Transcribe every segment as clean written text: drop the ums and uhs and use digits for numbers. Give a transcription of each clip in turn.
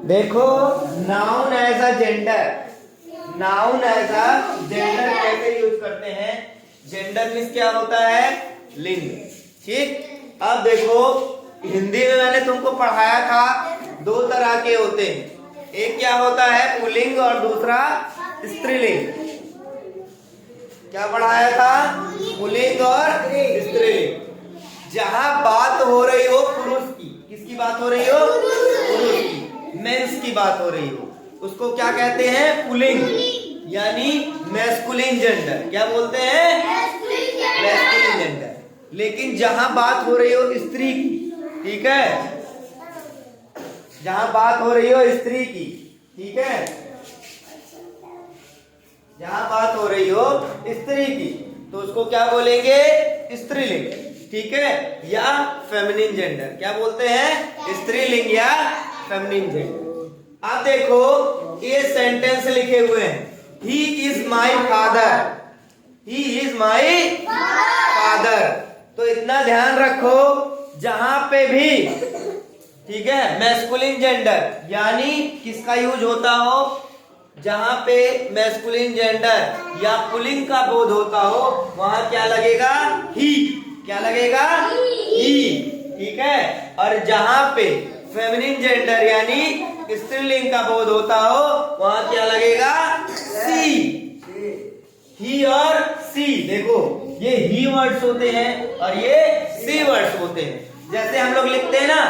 देखो, noun as a gender, noun as a gender कैसे use करते हैं। जेंडर मीन्स क्या होता है, लिंग। ठीक, अब देखो हिंदी में मैंने तुमको पढ़ाया था, दो तरह के होते हैं, एक क्या होता है पुल्लिंग और दूसरा स्त्रीलिंग। क्या पढ़ाया था, पुल्लिंग और स्त्रीलिंग। जहां बात हो रही हो पुरुष की, किसकी बात हो रही हो, पुरुष की, मेंस की बात हो रही हो, उसको क्या कहते हैं, पुल्लिंग, यानी मैस्कुलिन जेंडर। क्या बोलते हैं, मैस्कुलिन जेंडर। लेकिन जहां बात हो रही हो स्त्री की, ठीक है, जहां बात हो रही हो स्त्री की, ठीक है, जहां बात हो रही हो स्त्री की, तो उसको क्या बोलेंगे, स्त्रीलिंग, ठीक है, या फेमिनिन जेंडर। क्या बोलते हैं, स्त्रीलिंग या फेमिनिन जेंडर। आप देखो ये सेंटेंस लिखे हुए हैं, he is my father, he is my father. तो इतना ध्यान रखो, जहां पे भी, ठीक है, मैस्कुलिन जेंडर यानी किसका यूज होता हो, जहां पे मैस्कुलिन जेंडर या पुल्लिंग का बोध होता हो, वहां क्या लगेगा, ही। क्या लगेगा, ही, ठीक है। और जहां पे फेमिनिन जेंडर यानी स्त्रीलिंग का बोध होता हो, वहां क्या लगेगा, सी। ही और सी, देखो ये ही वर्ड्स होते हैं और ये सी वर्ड्स होते हैं। जैसे हम लोग लिखते हैं ना,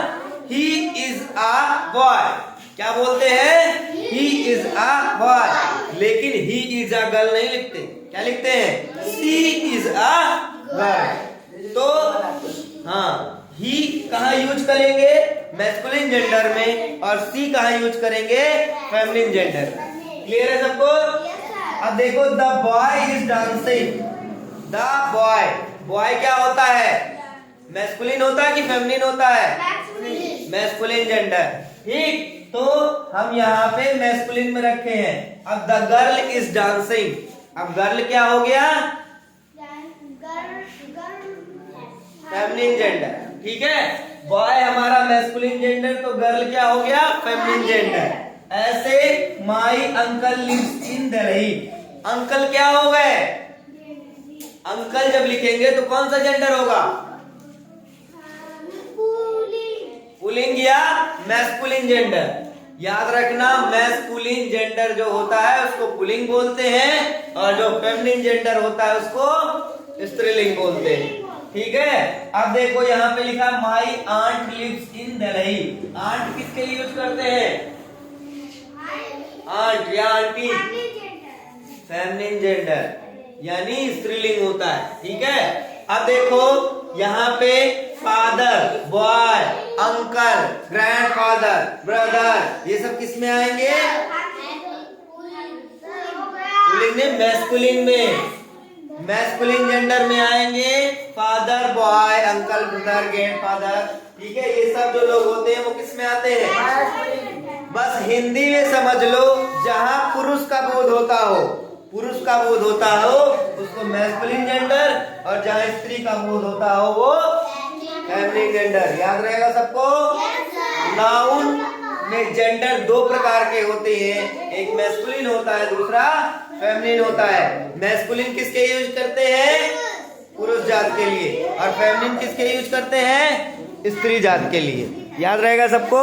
ही इज अ बॉय, क्या बोलते हैं, ही इज अ बॉय, लेकिन ही इज अ गर्ल नहीं लिखते, क्या लिखते हैं, सी इज अ गर्ल। तो हाँ, ही कहाँ यूज करेंगे, मैस्कुलिन जेंडर में, और सी कहाँ यूज करेंगे, फेमिनिन जेंडर। क्लियर है सबको। अब देखो, the boy is dancing, the boy, boy क्या होता है, मैस्कुलिन होता है कि फेमिनिन होता है, मैस्कुलिन जेंडर, ठीक। तो हम यहाँ पे मैस्कुलिन में रखे हैं। अब द गर्ल इज डांसिंग, अब गर्ल क्या हो गया, फेमिनिन जेंडर, ठीक है। बॉय हमारा मैस्कुलिन जेंडर, तो गर्ल क्या हो गया, फेमिनिन जेंडर। ऐसे my uncle lives in Delhi, uncle क्या हो गए, अंकल जब लिखेंगे तो कौन सा जेंडर होगा, पुल्लिंग या मैस्कुलिन जेंडर। याद रखना, मैस्कुलिन जेंडर जो होता है उसको पुल्लिंग बोलते हैं, और जो फेमिनिन जेंडर होता है उसको स्त्रीलिंग बोलते हैं, ठीक है। अब देखो यहाँ पे लिखा my aunt lives in Delhi, aunt किसके लिए यूज करते हैं, आंट या आंटी, फेमिनिन जेंडर यानी स्त्रीलिंग होता है, ठीक है। अब देखो यहाँ पे father, boy, uncle, grandfather, brother, ये सब किस में आएंगे, पुल्लिंग में, मैस्कुलिन में, मैस्कुलिन जेंडर में आएंगे father, boy, uncle, brother, grandfather, ठीक है। ये सब जो लोग होते हैं वो किस में आते हैं, बस हिंदी में समझ लो, जहां पुरुष का बोध होता हो, पुरुष का बोध होता हो उसको मैस्कुलिन जेंडर, और जहां स्त्री का बोध होता हो वो फेमिनिन जेंडर। याद रहेगा सबको। नाउन में जेंडर दो प्रकार के होते हैं, एक मैस्कुलिन होता है, दूसरा फेमिनिन होता है। मैस्कुलिन किसके यूज करते हैं, पुरुष जात के लिए, और फेमिनिन किसके यूज करते हैं, स्त्री जात के लिए। याद रहेगा सबको।